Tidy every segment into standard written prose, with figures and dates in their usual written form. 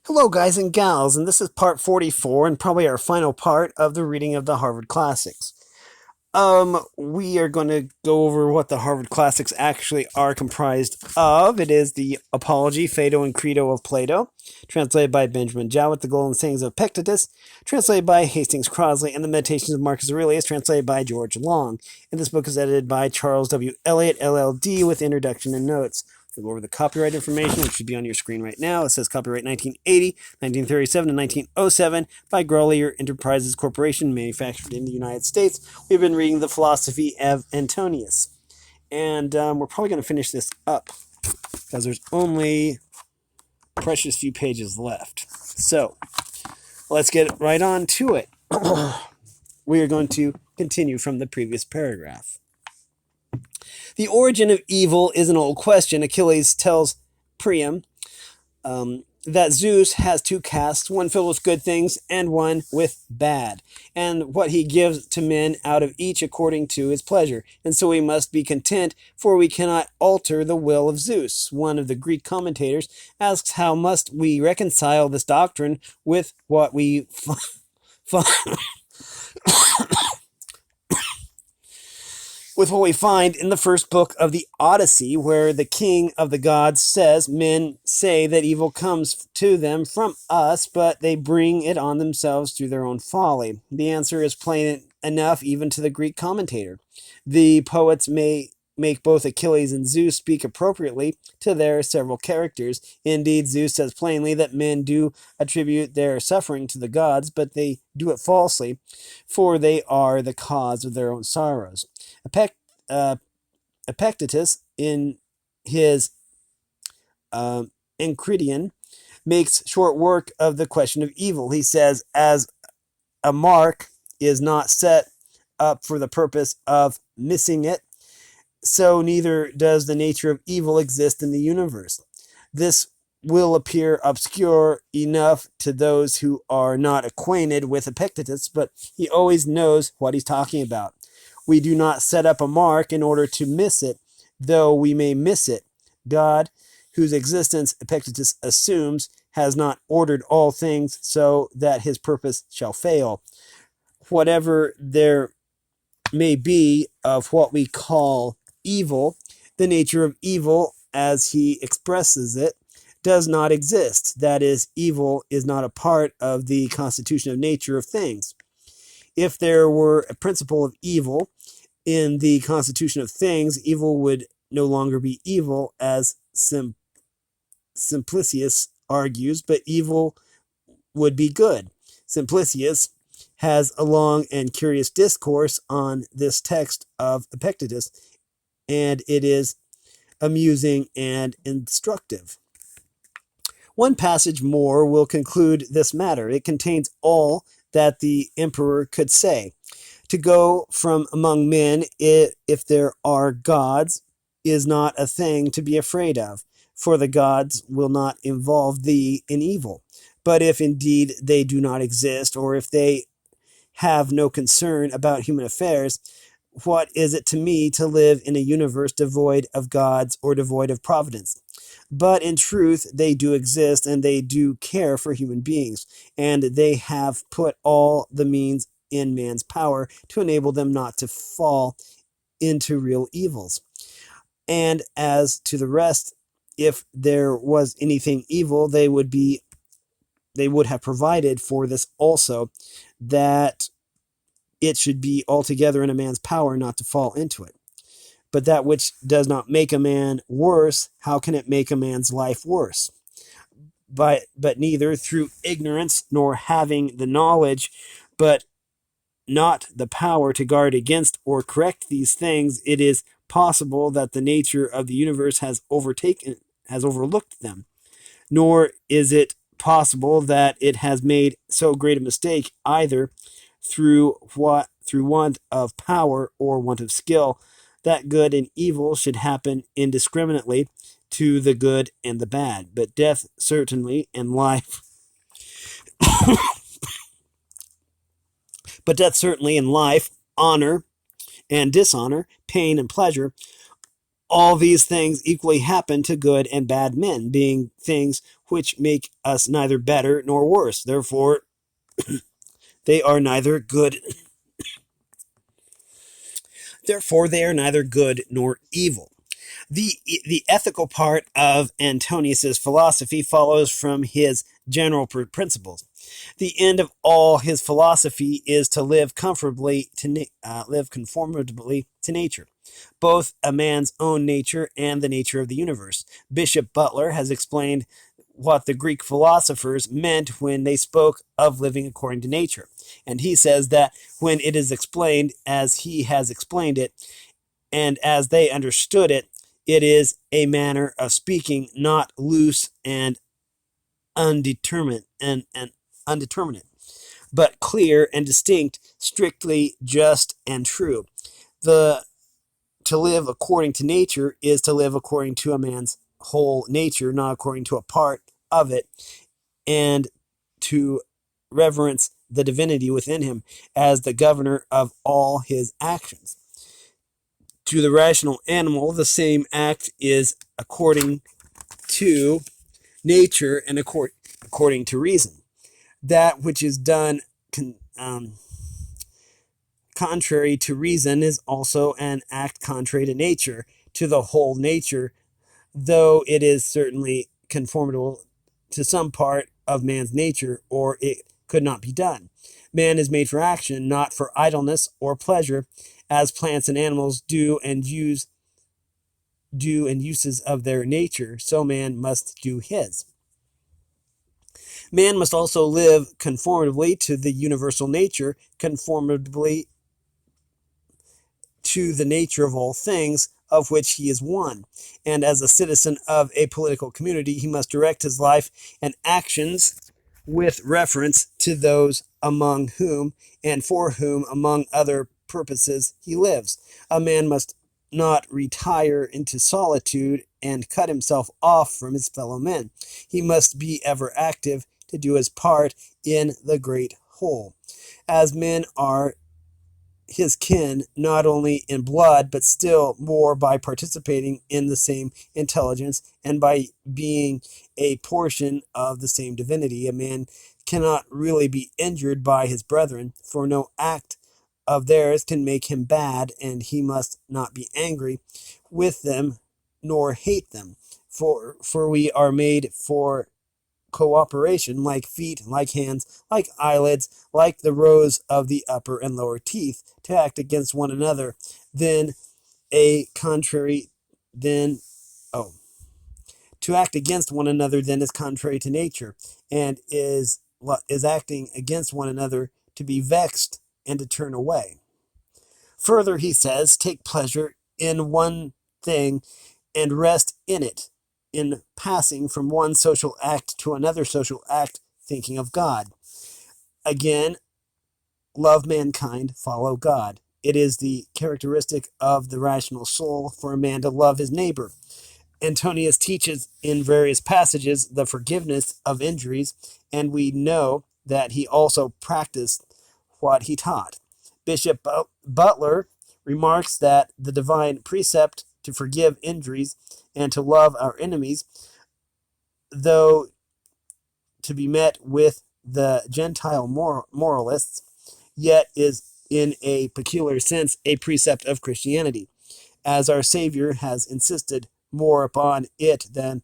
Hello, guys and gals, and this is part 44 and probably our final part of the reading of the Harvard Classics. We are going to go over what the Harvard Classics actually are comprised of. It is the Apology, Phaedo, and Credo of Plato, translated by Benjamin Jowett, the Golden Sayings of Epictetus, translated by Hastings Crosley, and the Meditations of Marcus Aurelius, translated by George Long. And this book is edited by Charles W. Elliott, LLD, with introduction and notes. We'll go over the copyright information, which should be on your screen right now. It says copyright 1980, 1937, and 1907 by Grolier Enterprises Corporation, manufactured in the United States. We've been reading the philosophy of Antoninus. And we're probably going to finish this up because there's only precious few pages left. So let's get right on to it. We are going to continue from the previous paragraph. The origin of evil is an old question. Achilles tells Priam that Zeus has two castes, one filled with good things and one with bad, and what he gives to men out of each according to his pleasure. And so we must be content, for we cannot alter the will of Zeus. One of the Greek commentators asks, how must we reconcile this doctrine with what we with what we find in the first book of the Odyssey, where the king of the gods says, men say that evil comes to them from us, but they bring it on themselves through their own folly. The answer is plain enough even to the Greek commentator. The poets may make both Achilles and Zeus speak appropriately to their several characters. Indeed, Zeus says plainly that men do attribute their suffering to the gods, but they do it falsely, for they are the cause of their own sorrows. Epictetus, in his Enchiridion, makes short work of the question of evil. He says, as a mark is not set up for the purpose of missing it, so neither does the nature of evil exist in the universe. This will appear obscure enough to those who are not acquainted with Epictetus, but he always knows what he's talking about. We do not set up a mark in order to miss it, though we may miss it. God, whose existence Epictetus assumes, has not ordered all things so that his purpose shall fail. Whatever there may be of what we call evil, the nature of evil, as he expresses it, does not exist. That is, evil is not a part of the constitution of nature of things. If there were a principle of evil in the constitution of things, evil would no longer be evil, as Simplicius argues, but evil would be good. Simplicius has a long and curious discourse on this text of Epictetus, and it is amusing and instructive. One passage more will conclude this matter. It contains all that the emperor could say. To go from among men, if there are gods, is not a thing to be afraid of, for the gods will not involve thee in evil. But if indeed they do not exist, or if they have no concern about human affairs, what is it to me to live in a universe devoid of gods or devoid of providence? But in truth, they do exist, and they do care for human beings, and they have put all the means in man's power to enable them not to fall into real evils. And as to the rest, if there was anything evil, they would have provided for this also, that it should be altogether in a man's power not to fall into it. But that which does not make a man worse, how can it make a man's life worse? But neither through ignorance nor having the knowledge, but not the power to guard against or correct these things, it is possible that the nature of the universe has overlooked them. Nor is it possible that it has made so great a mistake either through want of power or want of skill, that good and evil should happen indiscriminately to the good and the bad. But death certainly and life honor and dishonor, pain and pleasure, All these things equally happen to good and bad men, being things which make us neither better nor worse. Therefore, they are neither good. Therefore, they are neither good nor evil. The ethical part of Antonius's philosophy follows from his general principles. The end of all his philosophy is to live conformably to nature, both a man's own nature and the nature of the universe. Bishop Butler has explained what the Greek philosophers meant when they spoke of living according to nature. And he says that when it is explained as he has explained it, and as they understood it, it is a manner of speaking not loose and undeterminate, but clear and distinct, strictly just and true. To live according to nature is to live according to a man's whole nature, not according to a part of it, and to reverence the divinity within him as the governor of all his actions. To the rational animal, the same act is according to nature and according to reason. That which is done contrary to reason is also an act contrary to nature, to the whole nature, though it is certainly conformable to some part of man's nature, or it could not be done. Man is made for action, not for idleness or pleasure, as plants and animals do and uses of their nature, so man must do his. Man must also live conformably to the universal nature, conformably to the nature of all things, of which he is one. And as a citizen of a political community, he must direct his life and actions with reference to those among whom and for whom, among other purposes, he lives. A man must not retire into solitude and cut himself off from his fellow men. He must be ever active to do his part in the great whole. As men are his kin, not only in blood, but still more by participating in the same intelligence and by being a portion of the same divinity. A man cannot really be injured by his brethren, for no act of theirs can make him bad, and he must not be angry with them nor hate them. For we are made for cooperation, like feet, like hands, like eyelids, like the rows of the upper and lower teeth, to act against one another, then a contrary, then, to act against one another then is contrary to nature, and is acting against one another to be vexed and to turn away. Further, he says, take pleasure in one thing and rest in it, in passing from one social act to another social act, thinking of God. Again, love mankind, follow God. It is the characteristic of the rational soul for a man to love his neighbor. Antonius teaches in various passages the forgiveness of injuries, and we know that he also practiced what he taught. Bishop Butler remarks that the divine precept to forgive injuries and to love our enemies, though to be met with the Gentile moralists, yet is in a peculiar sense a precept of Christianity, as our Savior has insisted more upon it than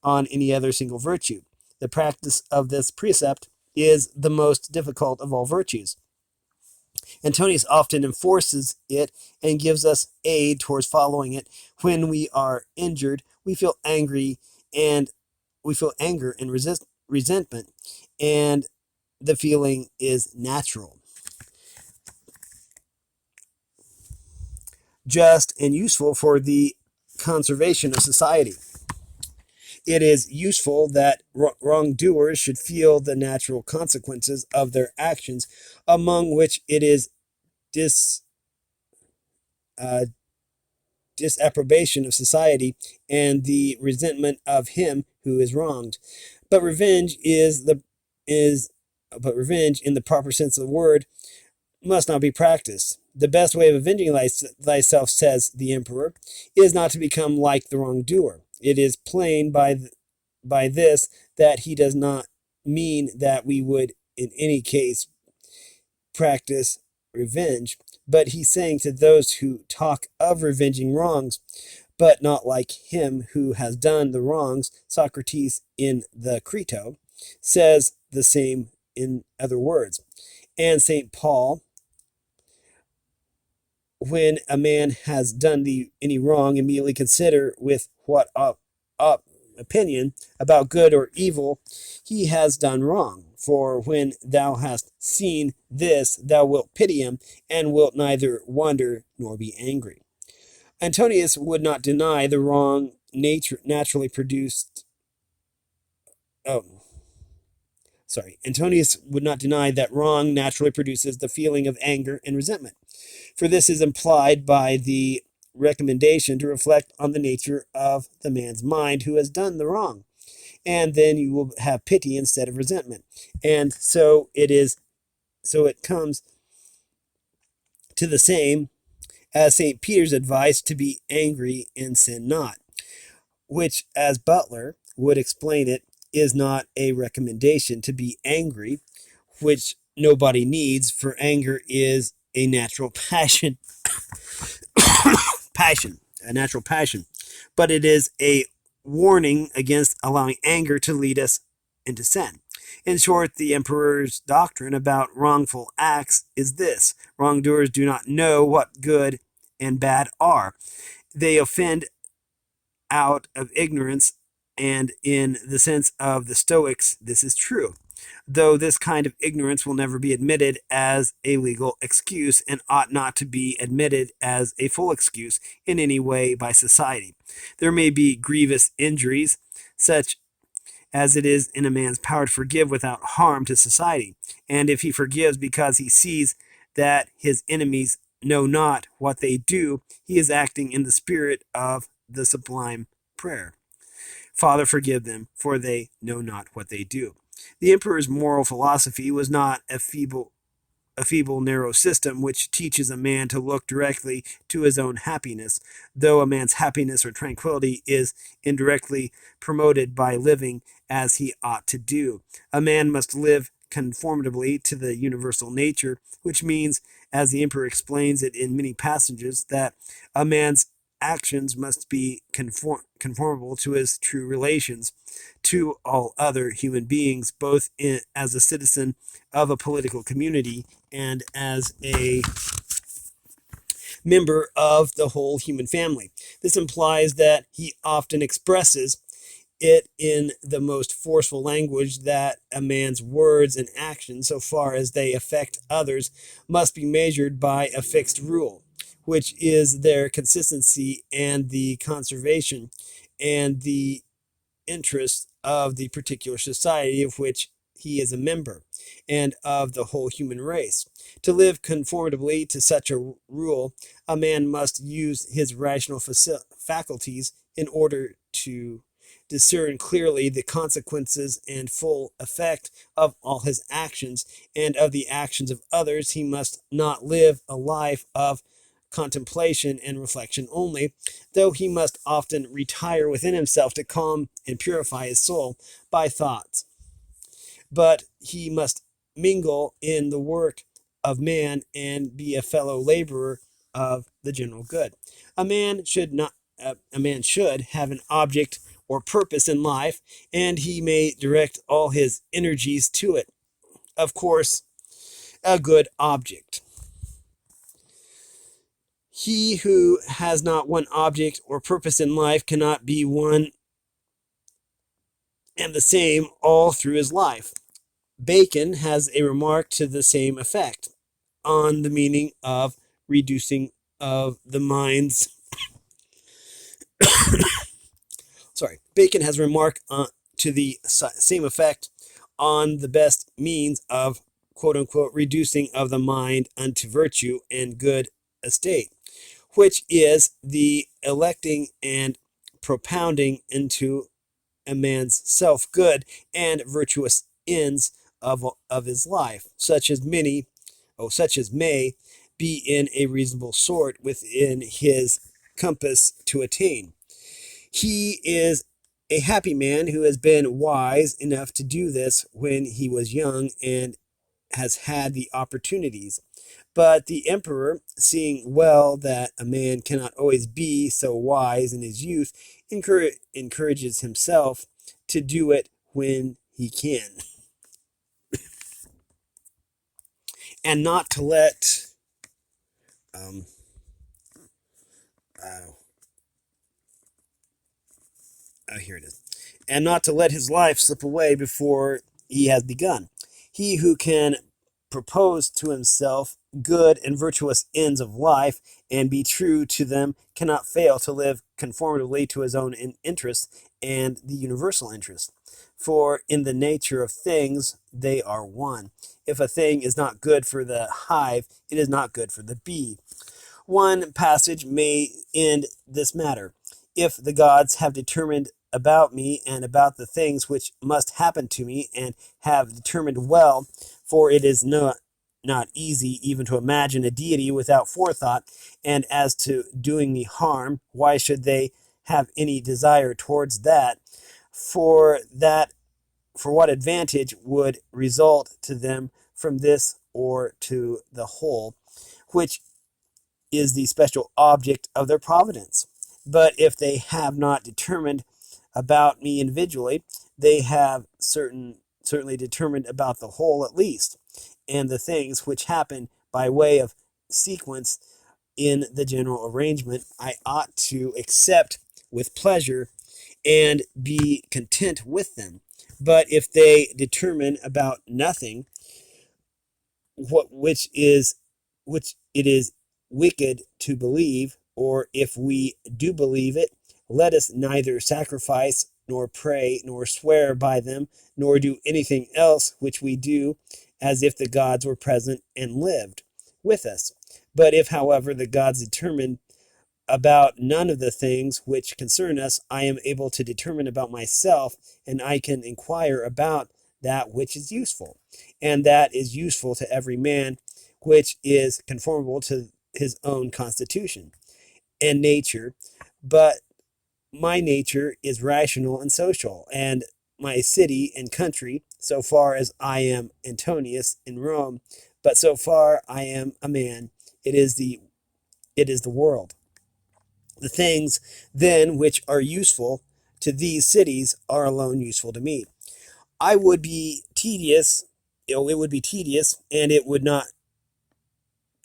on any other single virtue. The practice of this precept is the most difficult of all virtues. Antonius often enforces it and gives us aid towards following it. When we are injured, we feel angry and we feel anger and resentment, and the feeling is natural, just, and useful for the conservation of society. It is useful that wrongdoers should feel the natural consequences of their actions, among which it is uh, disapprobation of society and the resentment of him who is wronged. But revenge is but revenge in the proper sense of the word must not be practiced. The best way of avenging thyself, says the emperor, is not to become like the wrongdoer. It is plain by this that he does not mean that we would in any case practice revenge, but he's saying to those who talk of revenging wrongs, but not like him who has done the wrongs, Socrates in the Crito says the same in other words. And St. Paul, when a man has done any wrong, immediately consider with what opinion about good or evil he has done wrong. For when thou hast seen this, thou wilt pity him, and wilt neither wonder nor be angry. Antonius would not deny the wrong naturally produced. Oh, sorry. Antonius would not deny that wrong naturally produces the feeling of anger and resentment. For this is implied by the recommendation to reflect on the nature of the man's mind who has done the wrong. And then you will have pity instead of resentment. And so it comes to the same as St. Peter's advice to be angry and sin not, which, as Butler would explain it, is not a recommendation to be angry, which nobody needs, for anger is a natural passion, a natural passion, but it is a warning against allowing anger to lead us into sin. In short, the emperor's doctrine about wrongful acts is this: wrongdoers do not know what good and bad are. They offend out of ignorance, and in the sense of the Stoics, this is true, though this kind of ignorance will never be admitted as a legal excuse and ought not to be admitted as a full excuse in any way by society. There may be grievous injuries, such as it is in a man's power to forgive without harm to society, and if he forgives because he sees that his enemies know not what they do, he is acting in the spirit of the sublime prayer. Father, forgive them, for they know not what they do. The emperor's moral philosophy was not a feeble, narrow system which teaches a man to look directly to his own happiness, though a man's happiness or tranquility is indirectly promoted by living as he ought to do. A man must live conformably to the universal nature, which means, as the emperor explains it in many passages, that a man's actions must be conformable to his true relations to all other human beings, both as a citizen of a political community and as a member of the whole human family. This implies that he often expresses it in the most forceful language that a man's words and actions, so far as they affect others, must be measured by a fixed rule, which is their consistency and the conservation and the interests of the particular society of which he is a member, and of the whole human race. To live conformably to such a rule, a man must use his rational faculties in order to discern clearly the consequences and full effect of all his actions, and of the actions of others. He must not live a life of contemplation and reflection only, though he must often retire within himself to calm and purify his soul by thoughts. But he must mingle in the work of man and be a fellow laborer of the general good. A man should have an object or purpose in life, and he may direct all his energies to it. Of course, a good object. He who has not one object or purpose in life cannot be one and the same all through his life. Bacon has a remark to the same effect on the meaning of reducing of the mind's. Bacon has a remark to the same effect on the best means of quote unquote reducing of the mind unto virtue and good estate, which is the electing and propounding into a man's self-good and virtuous ends of his life, such as many such as may be in a reasonable sort within his compass to attain. He is a happy man who has been wise enough to do this when he was young and has had the opportunities. But the emperor, seeing well that a man cannot always be so wise in his youth, encourages himself to do it when he can, and not to let um, uh, here it is, and not to let his life slip away before he has begun. He who can propose to himself good and virtuous ends of life and be true to them cannot fail to live conformably to his own interests and the universal interest. For in the nature of things they are one. If a thing is not good for the hive, it is not good for the bee. One passage may end this matter. If the gods have determined about me and about the things which must happen to me, and have determined well, for it is not easy even to imagine a deity without forethought, and as to doing me harm, why should they have any desire towards that? For what advantage would result to them from this or to the whole, which is the special object of their providence? But if they have not determined about me individually, they have certainly determined about the whole at least, and the things which happen by way of sequence in the general arrangement I ought to accept with pleasure and be content with them. But if they determine about nothing, which it is wicked to believe, or if we do believe it, let us neither sacrifice nor pray nor swear by them, nor do anything else which we do as if the gods were present and lived with us. But if, however, the gods determine about none of the things which concern us, I am able to determine about myself, and I can inquire about that which is useful, and that is useful to every man, which is conformable to his own constitution and nature. But my nature is rational and social, and my city and country, so far as I am Antoninus in Rome, but so far I am a man, it is the world. The things, then, which are useful to these cities are alone useful to me. I would be tedious, it would be tedious, and it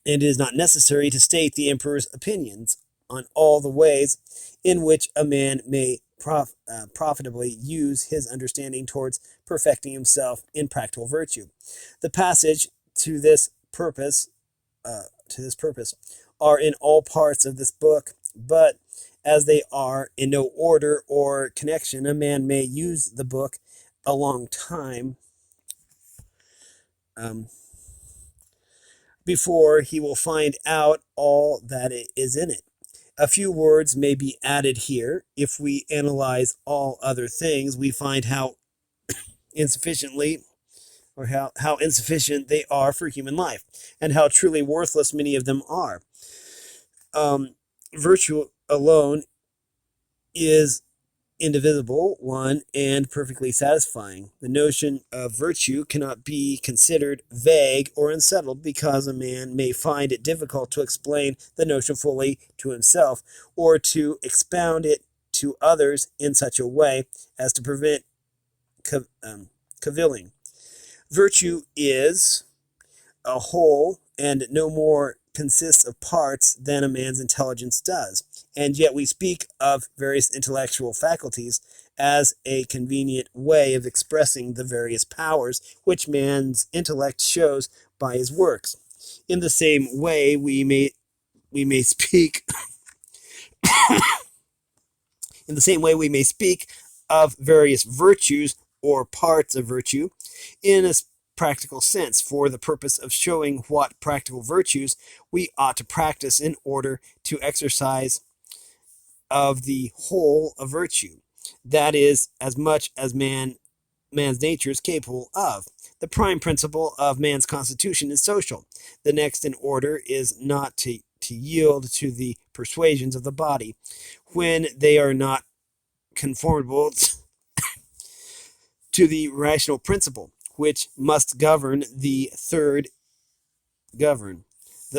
is not necessary to state the emperor's opinions on all the ways in which a man may profitably use his understanding towards perfecting himself in practical virtue. The passage to this purpose are in all parts of this book, but as they are in no order or connection, a man may use the book a long time before he will find out all that is in it. A few words may be added here. If we analyze all other things, we find how insufficiently or how insufficient they are for human life, and how truly worthless many of them are. Virtue alone is indivisible, one, and perfectly satisfying. The notion of virtue cannot be considered vague or unsettled, because a man may find it difficult to explain the notion fully to himself, or to expound it to others in such a way as to prevent cavilling. Virtue is a whole, and no more consists of parts than a man's intelligence does. And yet we speak of various intellectual faculties as a convenient way of expressing the various powers which man's intellect shows by his works. In the same way we may speak of various virtues or parts of virtue in a practical sense, for the purpose of showing what practical virtues we ought to practice in order to exercise of the whole of virtue. That is, as much as man man's nature is capable of. The prime principle of man's constitution is social. The next in order is not to yield to the persuasions of the body when they are not conformable to the rational principle, which must govern. The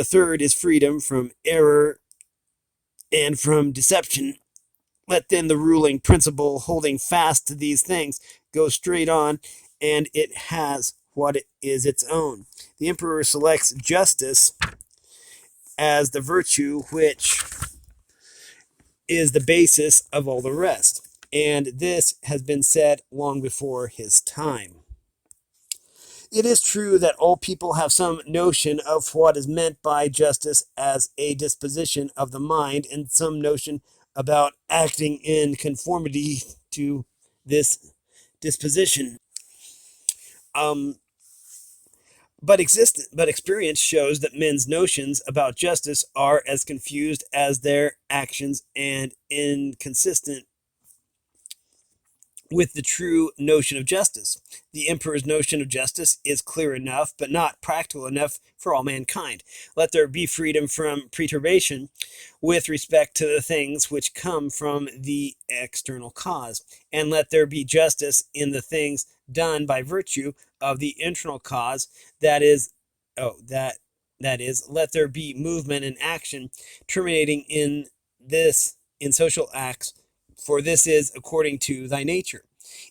third is freedom from error and from deception. Let then the ruling principle holding fast to these things go straight on, and it has what is its own. The emperor selects justice as the virtue which is the basis of all the rest, and this has been said long before his time. It is true that all people have some notion of what is meant by justice as a disposition of the mind, and some notion about acting in conformity to this disposition. Um, but experience shows that men's notions about justice are as confused as their actions and inconsistent with the true notion of justice. The emperor's notion of justice is clear enough, but not practical enough for all mankind. Let there be freedom from perturbation with respect to the things which come from the external cause, and let there be justice in the things done by virtue of the internal cause. That is, let there be movement and action terminating in social acts, for this is according to thy nature.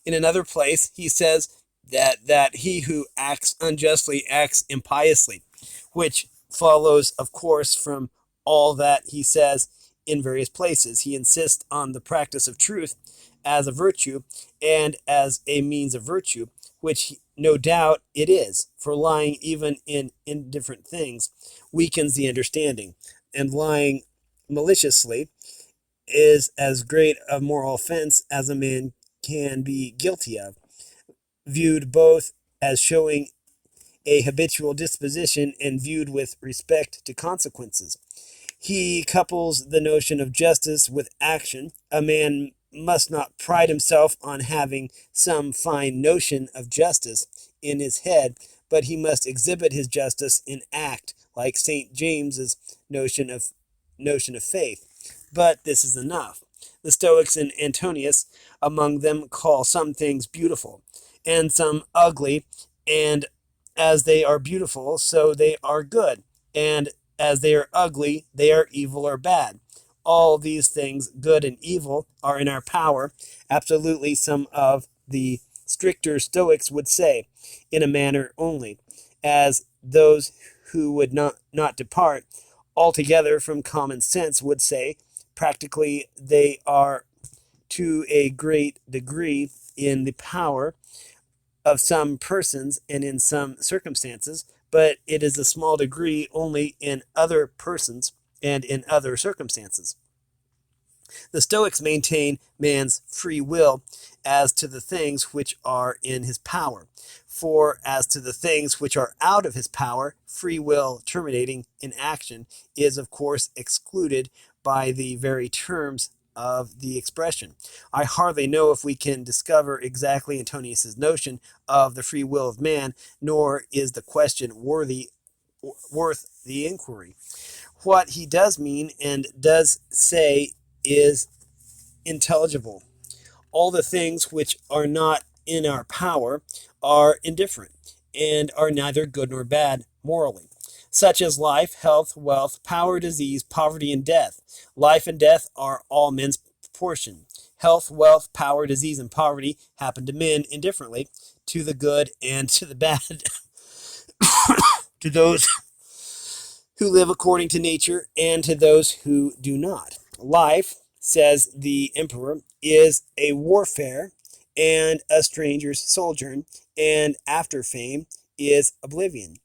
In another place, he says that he who acts unjustly acts impiously, which follows, of course, from all that he says in various places. He insists on the practice of truth as a virtue and as a means of virtue, which no doubt it is, for lying even in indifferent things weakens the understanding, and lying maliciously is as great a moral offense as a man can be guilty of, viewed both as showing a habitual disposition and viewed with respect to consequences. He couples the notion of justice with action. A man must not pride himself on having some fine notion of justice in his head, but he must exhibit his justice in act, like St. James's notion of faith. But this is enough. The Stoics and Antoninus among them call some things beautiful, and some ugly, and as they are beautiful, so they are good, and as they are ugly, they are evil or bad. All these things, good and evil, are in our power. Absolutely, some of the stricter Stoics would say, in a manner only, as those who would not depart altogether from common sense would say. Practically, they are to a great degree in the power of some persons and in some circumstances, but it is a small degree only in other persons and in other circumstances. The Stoics maintain man's free will as to the things which are in his power. For as to the things which are out of his power, free will terminating in action is of course excluded by the very terms of the expression. I hardly know if we can discover exactly Antonius's notion of the free will of man, nor is the question worth the inquiry. What he does mean and does say is intelligible. All the things which are not in our power are indifferent and are neither good nor bad morally, such as life, health, wealth, power, disease, poverty, and death. Life and death are all men's portion. Health, wealth, power, disease, and poverty happen to men indifferently, to the good and to the bad, to those who live according to nature and to those who do not. Life, says the emperor, is a warfare and a stranger's sojourn, and after fame is oblivion.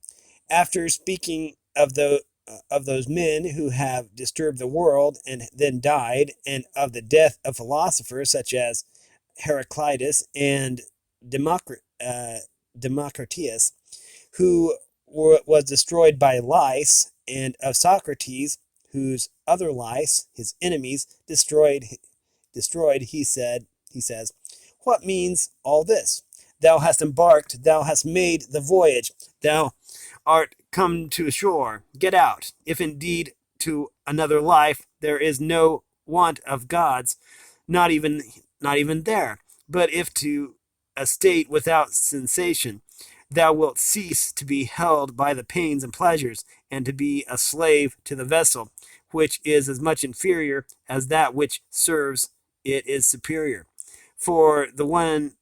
After speaking of those men who have disturbed the world and then died, and of the death of philosophers such as Heraclitus and Democritus, who was destroyed by lice, and of Socrates, whose other lice, his enemies, destroyed, he says, what means all this? Thou hast embarked, thou hast made the voyage, thou art come to shore. Get out. If indeed to another life there is no want of gods, not even there. But if to a state without sensation, thou wilt cease to be held by the pains and pleasures, and to be a slave to the vessel, which is as much inferior as that which serves it is superior. For the one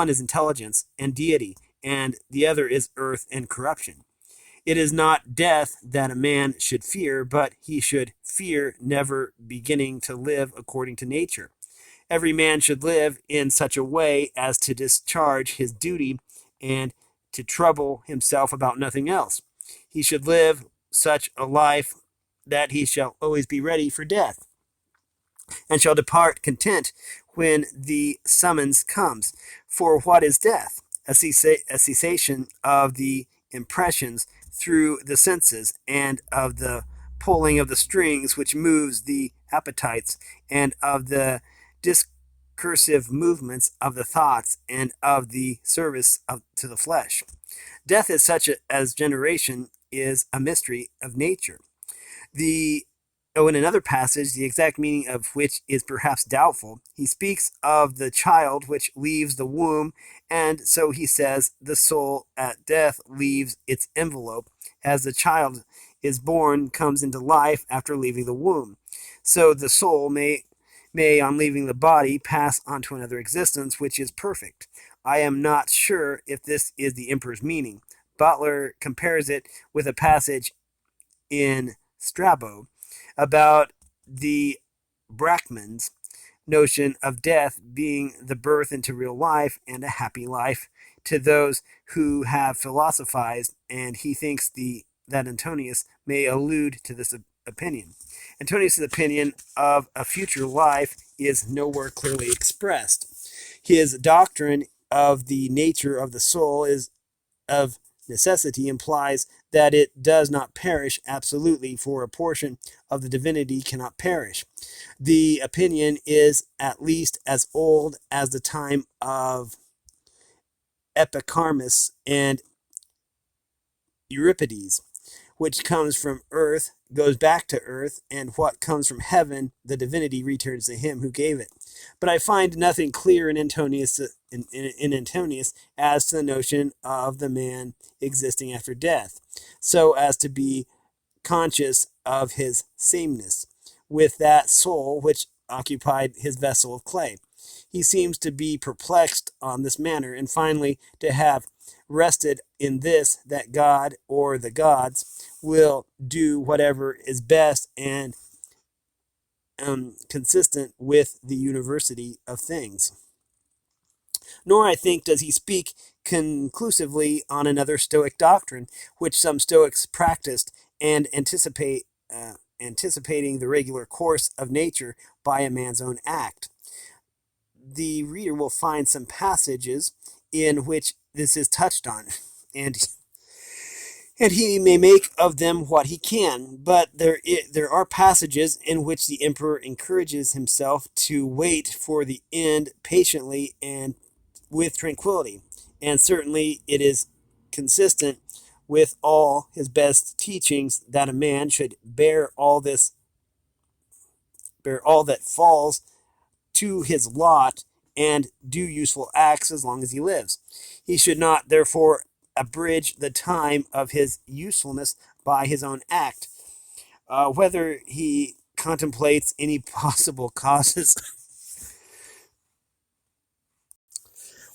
is intelligence and deity, and the other is earth and corruption. It is not death that a man should fear, but he should fear never beginning to live according to nature. Every man should live in such a way as to discharge his duty and to trouble himself about nothing else. He should live such a life that he shall always be ready for death, and shall depart content when the summons comes. For what is death? A cessation of the impressions through the senses, and of the pulling of the strings which moves the appetites, and of the discursive movements of the thoughts, and of the service to the flesh. Death is such as generation is a mystery of nature. In another passage, the exact meaning of which is perhaps doubtful, he speaks of the child which leaves the womb, and so he says the soul at death leaves its envelope, as the child is born comes into life after leaving the womb. So the soul may on leaving the body pass on to another existence which is perfect. I am not sure if this is the emperor's meaning. Butler compares it with a passage in Strabo about the Brahman's notion of death being the birth into real life and a happy life to those who have philosophized, and he thinks that Antoninus may allude to this opinion. Antoninus' opinion of a future life is nowhere clearly expressed. His doctrine of the nature of the soul is of necessity implies that it does not perish absolutely, for a portion of the divinity cannot perish. The opinion is at least as old as the time of Epicharmus and Euripides. Which comes from earth goes back to earth, and what comes from heaven, the divinity returns to him who gave it. But I find nothing clear in Antonius as to the notion of the man existing after death, so as to be conscious of his sameness with that soul which occupied his vessel of clay. He seems to be perplexed on this matter, and finally to have rested in this, that God or the gods will do whatever is best and consistent with the university of things. Nor, I think, does he speak conclusively on another Stoic doctrine, which some Stoics practiced, and anticipating the regular course of nature by a man's own act. The reader will find some passages in which this is touched on, and he may make of them what he can. But there are passages in which the emperor encourages himself to wait for the end patiently and with tranquility, and certainly it is consistent with all his best teachings that a man should bear all that falls to his lot and do useful acts as long as he lives. He should not, therefore, abridge the time of his usefulness by his own act. Whether he contemplates any possible causes,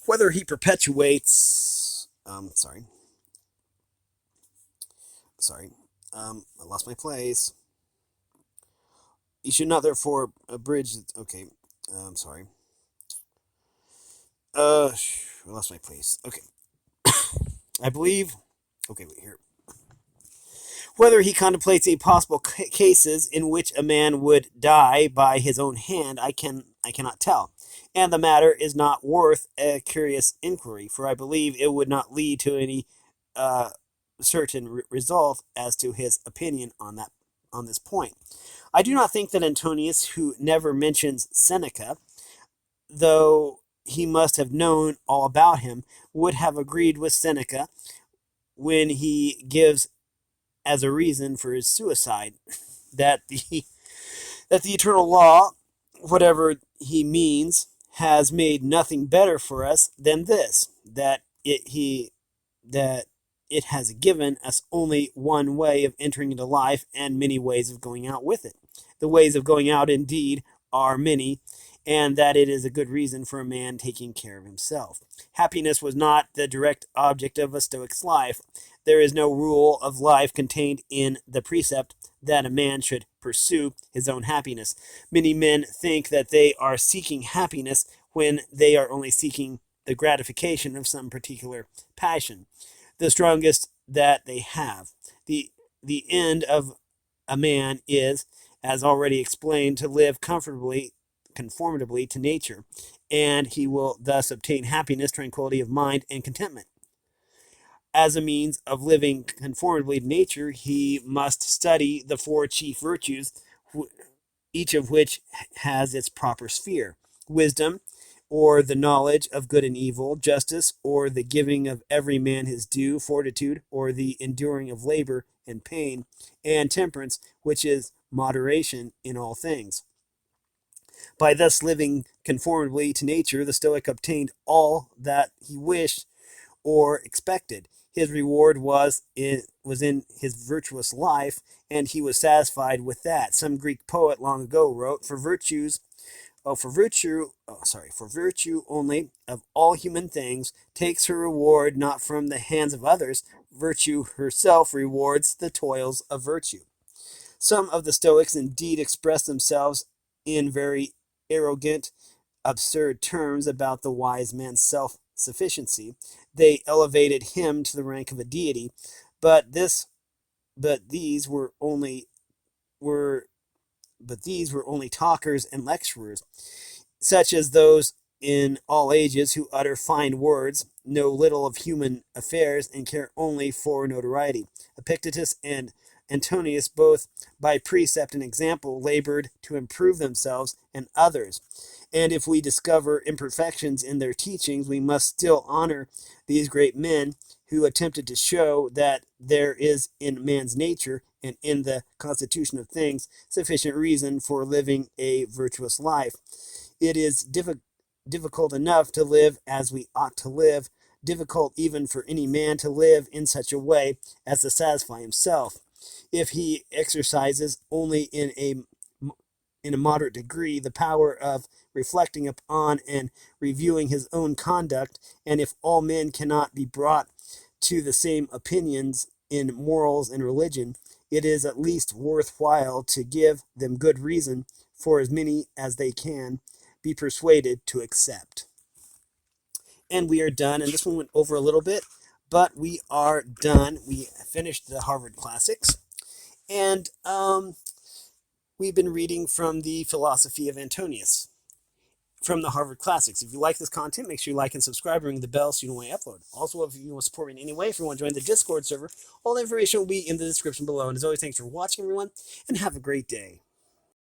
whether he perpetuates, I lost my place. He should not, therefore, abridge. Okay, sorry. I lost my place. Okay, I believe. Okay, wait here. Whether he contemplates any possible cases in which a man would die by his own hand, I cannot tell, and the matter is not worth a curious inquiry, for I believe it would not lead to any certain result as to his opinion on this point. I do not think that Antonius, who never mentions Seneca, though he must have known all about him, would have agreed with Seneca when he gives as a reason for his suicide that the eternal law, whatever he means, has made nothing better for us than this, that it has given us only one way of entering into life and many ways of going out with it. The ways of going out, indeed, are many, and that it is a good reason for a man taking care of himself. Happiness was not the direct object of a Stoic's life. There is no rule of life contained in the precept that a man should pursue his own happiness. Many men think that they are seeking happiness when they are only seeking the gratification of some particular passion, the strongest that they have. The end of a man is, as already explained, to live conformably to nature, and he will thus obtain happiness, tranquility of mind, and contentment. As a means of living conformably to nature, he must study the four chief virtues, each of which has its proper sphere: wisdom, or the knowledge of good and evil; justice, or the giving of every man his due; fortitude, or the enduring of labor and pain; and temperance, which is moderation in all things. By thus living conformably to nature, the Stoic obtained all that he wished or expected. His reward was in his virtuous life, and he was satisfied with that. Some Greek poet long ago wrote, for virtue only of all human things takes her reward not from the hands of others. Virtue herself rewards the toils of virtue. Some of the Stoics indeed expressed themselves in very arrogant, absurd terms about the wise man's self-sufficiency. They elevated him to the rank of a deity, but these were only were but these were only talkers and lecturers, such as those in all ages who utter fine words, know little of human affairs, and care only for notoriety. Epictetus and Antoninus, both by precept and example, labored to improve themselves and others. And if we discover imperfections in their teachings, we must still honor these great men who attempted to show that there is in man's nature and in the constitution of things sufficient reason for living a virtuous life. It is difficult enough to live as we ought to live, difficult even for any man to live in such a way as to satisfy himself. If he exercises only in a moderate degree the power of reflecting upon and reviewing his own conduct, and if all men cannot be brought to the same opinions in morals and religion, it is at least worthwhile to give them good reason for as many as they can be persuaded to accept. And we are done. And this one went over a little bit, but we are done. We finished the Harvard Classics. And we've been reading from the Philosophy of Antoninus from the Harvard Classics. If you like this content, make sure you like and subscribe and ring the bell so you know when I upload. Also, if you want to support me in any way, if you want to join the Discord server, all the information will be in the description below. And as always, thanks for watching, everyone, and have a great day.